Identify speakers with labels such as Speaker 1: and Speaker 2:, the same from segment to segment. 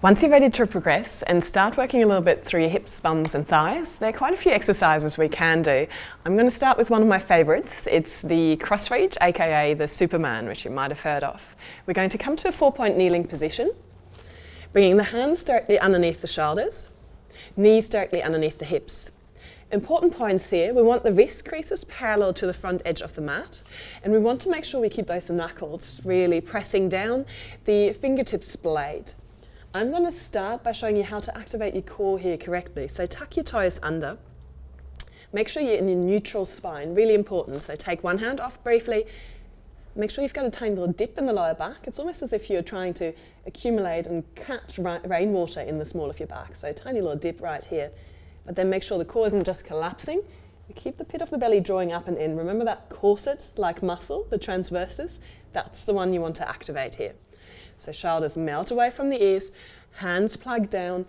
Speaker 1: Once you're ready to progress and start working a little bit through your hips, bums and thighs, there are quite a few exercises we can do. I'm going to start with one of my favourites. It's the cross reach, aka the Superman, which you might have heard of. We're going to come to a 4-point kneeling position, bringing the hands directly underneath the shoulders, knees directly underneath the hips. Important points here, we want the wrist creases parallel to the front edge of the mat, and we want to make sure we keep those knuckles really pressing down the fingertips blade. I'm going to start by showing you how to activate your core here correctly. So tuck your toes under. Make sure you're in your neutral spine, really important. So take one hand off briefly. Make sure you've got a tiny little dip in the lower back. It's almost as if you're trying to accumulate and catch rainwater in the small of your back. So tiny little dip right here. But then make sure the core isn't just collapsing. You keep the pit of the belly drawing up and in. Remember that corset-like muscle, the transversus? That's the one you want to activate here. So shoulders melt away from the ears, hands plug down,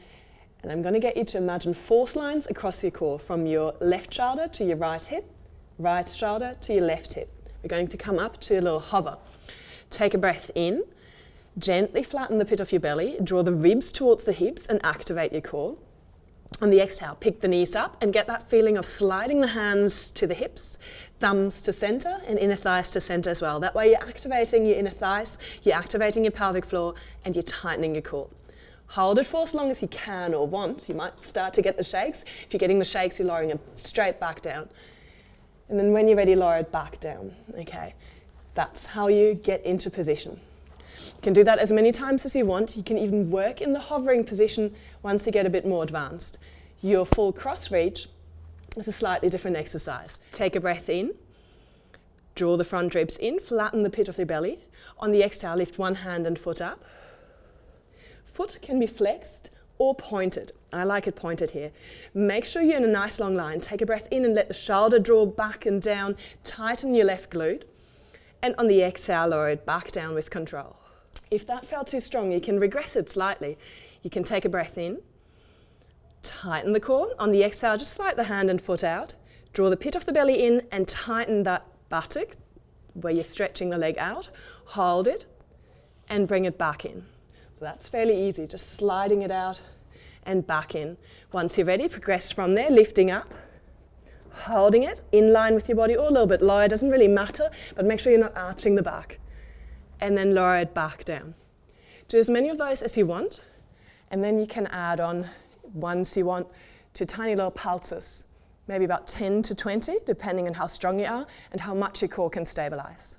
Speaker 1: and I'm going to get you to imagine force lines across your core from your left shoulder to your right hip, right shoulder to your left hip. We're going to come up to a little hover. Take a breath in, gently flatten the pit of your belly, draw the ribs towards the hips and activate your core. On the exhale, pick the knees up and get that feeling of sliding the hands to the hips, thumbs to center and inner thighs to center as well. That way you're activating your inner thighs, you're activating your pelvic floor and you're tightening your core. Hold it for as long as you can or want. You might start to get the shakes. If you're getting the shakes, you're lowering it straight back down. And then when you're ready, lower it back down. Okay, that's how you get into position. You can do that as many times as you want. You can even work in the hovering position once you get a bit more advanced. Your full cross reach is a slightly different exercise. Take a breath in, draw the front ribs in, flatten the pit of your belly. On the exhale, lift one hand and foot up. Foot can be flexed or pointed. I like it pointed here. Make sure you're in a nice long line. Take a breath in and let the shoulder draw back and down. Tighten your left glute. And on the exhale, lower it back down with control. If that felt too strong, you can regress it slightly. You can take a breath in, tighten the core. On the exhale, just slide the hand and foot out. Draw the pit of the belly in and tighten that buttock where you're stretching the leg out. Hold it and bring it back in. That's fairly easy, just sliding it out and back in. Once you're ready, progress from there, lifting up, holding it in line with your body or a little bit lower. It doesn't really matter, but make sure you're not arching the back. And then lower it back down. Do as many of those as you want, and then you can add on, once you want, to tiny little pulses, maybe about 10 to 20, depending on how strong you are and how much your core can stabilize.